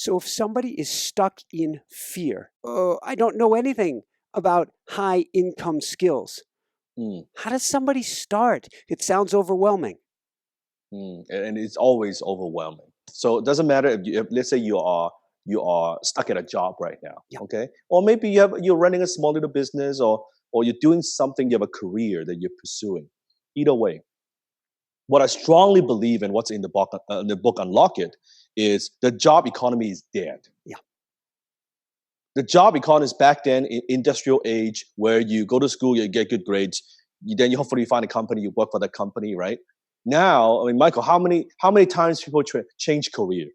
So if somebody is stuck in fear, oh, I don't know anything about high income skills. How does somebody start? It sounds overwhelming. And it's always overwhelming. So it doesn't matter if let's say you are stuck at a job right now, okay? Or maybe you're running a small little business, or you're doing something, you have a career that you're pursuing. Either way, what I strongly believe in, what's in the book Unlock It, is the job economy is dead. Yeah. The job economy is back then in industrial age, where you go to school, you get good grades, then you hopefully find a company, you work for that company, right? Now, I mean, Michael, how many times people change career?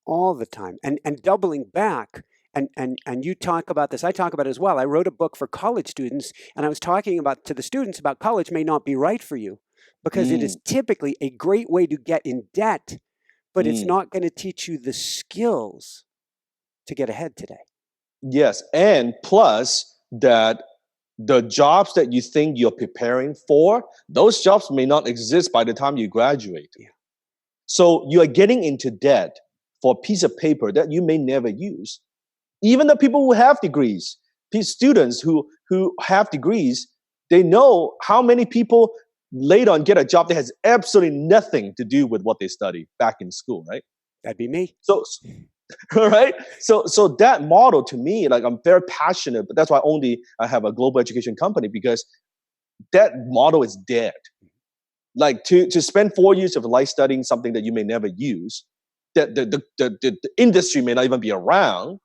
All the time. And doubling back, and you talk about this, I talk about it as well. I wrote a book for college students, and I was talking about to the students about college may not be right for you because it is typically a great way to get in debt, but it's not going to teach you the skills to get ahead today. Yes, and plus that the jobs that you think you're preparing for, those jobs may not exist by the time you graduate. Yeah. So you are getting into debt for a piece of paper that you may never use. Even the people who have degrees, students who have degrees, they know how many people later on get a job that has absolutely nothing to do with what they studied back in school, right? That'd be me. So, right? So that model, to me, like, I'm very passionate, but that's why I have a global education company, because that model is dead. Like, to spend 4 years of life studying something that you may never use, that the industry may not even be around,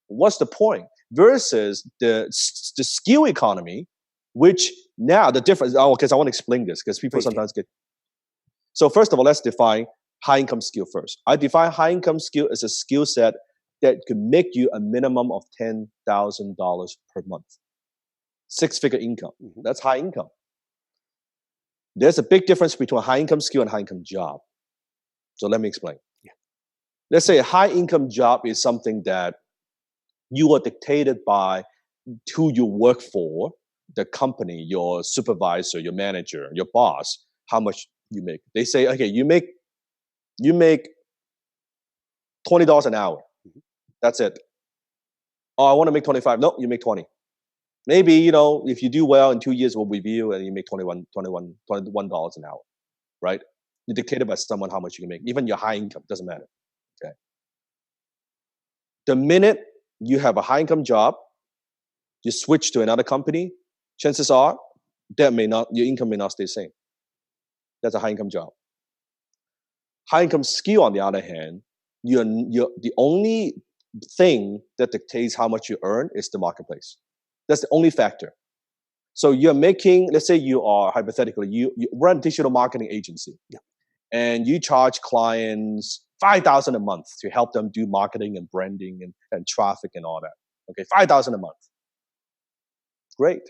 what's the point? Versus the skill economy, which now the difference, because I want to explain this, because people sometimes get. So first of all, let's define high income skill first. I define high income skill as a skill set that could make you a minimum of $10,000 per month. 6-figure income. That's high income. There's a big difference between a high income skill and high income job. So let me explain. Yeah. Let's say a high income job is something that you are dictated by who you work for, the company, your supervisor, your manager, your boss, how much you make. They say, okay, you make $20 an hour. That's it. Oh, I want to make 25. No, you make 20. Maybe, if you do well in 2 years, we'll review and you make $21 an hour, right? You're dictated by someone how much you can make. Even your high income, doesn't matter. Okay. The minute you have a high income job, you switch to another company, chances are your income may not stay the same. That's a high income job. High income skill, on the other hand, you're the only thing that dictates how much you earn is the marketplace. That's the only factor. So you're making, let's say you are, hypothetically, you run a digital marketing agency, and you charge clients $5,000 a month to help them do marketing and branding and traffic and all that. Okay, $5,000 a month. Great.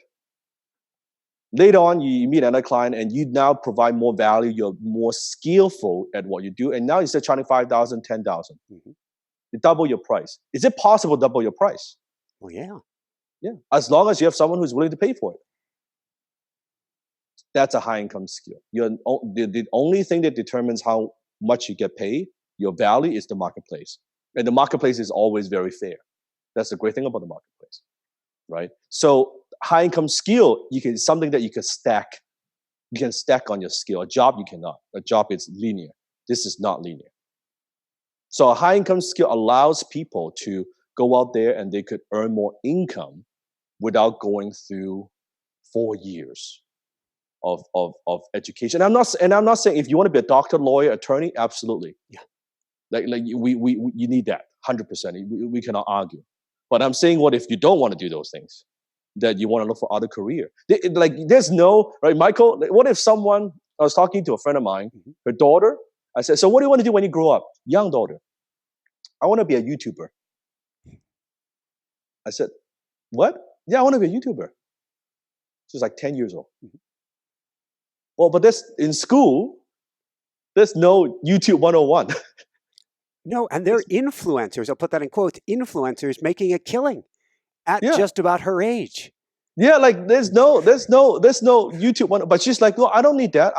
Later on, you meet another client and you now provide more value. You're more skillful at what you do. And now instead of charging $5,000, $10,000. You double your price. Is it possible to double your price? Well, yeah. Yeah. As long as you have someone who's willing to pay for it. That's a high income skill. The only thing that determines how much you get paid, your value, is the marketplace. And the marketplace is always very fair. That's the great thing about the marketplace, right? So high income skill, something that you can stack. You can stack on your skill. A job you cannot. A job is linear. This is not linear. So a high income skill allows people to go out there and they could earn more income without going through 4 years of education. I'm not saying if you want to be a doctor, lawyer, attorney, absolutely. Yeah. Like you need that 100%. We cannot argue. But I'm saying, what if you don't want to do those things? That you want to look for other career. There's no, right, Michael? What if someone, I was talking to a friend of mine, her daughter, I said, so what do you want to do when you grow up? Young daughter. I want to be a YouTuber. I said, what? Yeah, I want to be a YouTuber. She's like 10 years old. Well, but in school, there's no YouTube 101. No, and they're influencers. I'll put that in quotes. Influencers making a killing at just about her age. Yeah, like there's no YouTube one. But she's like, no, I don't need that.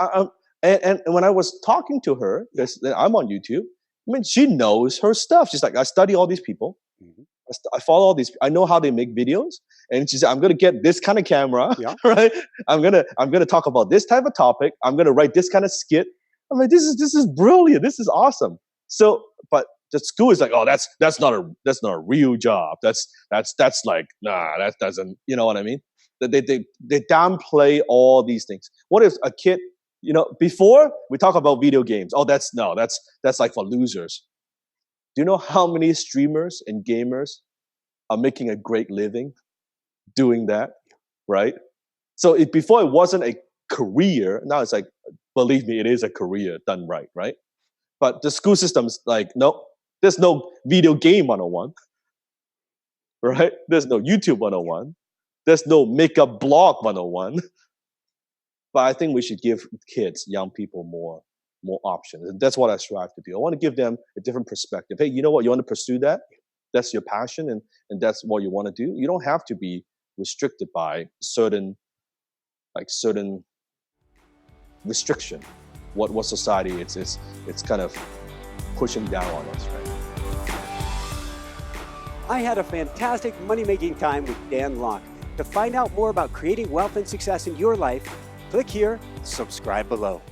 And when I was talking to her, because I'm on YouTube, I mean, she knows her stuff. She's like, I study all these people. Mhm. I follow all these. I know how they make videos, and she said, "I'm gonna get this kind of camera, Yeah. right? I'm gonna talk about this type of topic. I'm gonna write this kind of skit." I'm like, "This is brilliant. This is awesome." So, but the school is like, "Oh, that's not a real job. That's like, nah, that doesn't, you know what I mean?" They downplay all these things. What if a kid, before we talk about video games? Oh, that's like for losers. Do you know how many streamers and gamers are making a great living doing that, right? So before it wasn't a career, now it's like, believe me, it is a career done right? But the school system's like, no, there's no video game 101, right? There's no YouTube 101. There's no makeup blog 101. But I think we should give kids, young people more options. And that's what I strive to do. I want to give them a different perspective. Hey, you know what? You want to pursue that? That's your passion, and that's what you want to do. You don't have to be restricted by certain restriction. What society it's kind of pushing down on us, right? I had a fantastic money-making time with Dan Lok. To find out more about creating wealth and success in your life, click here, subscribe below.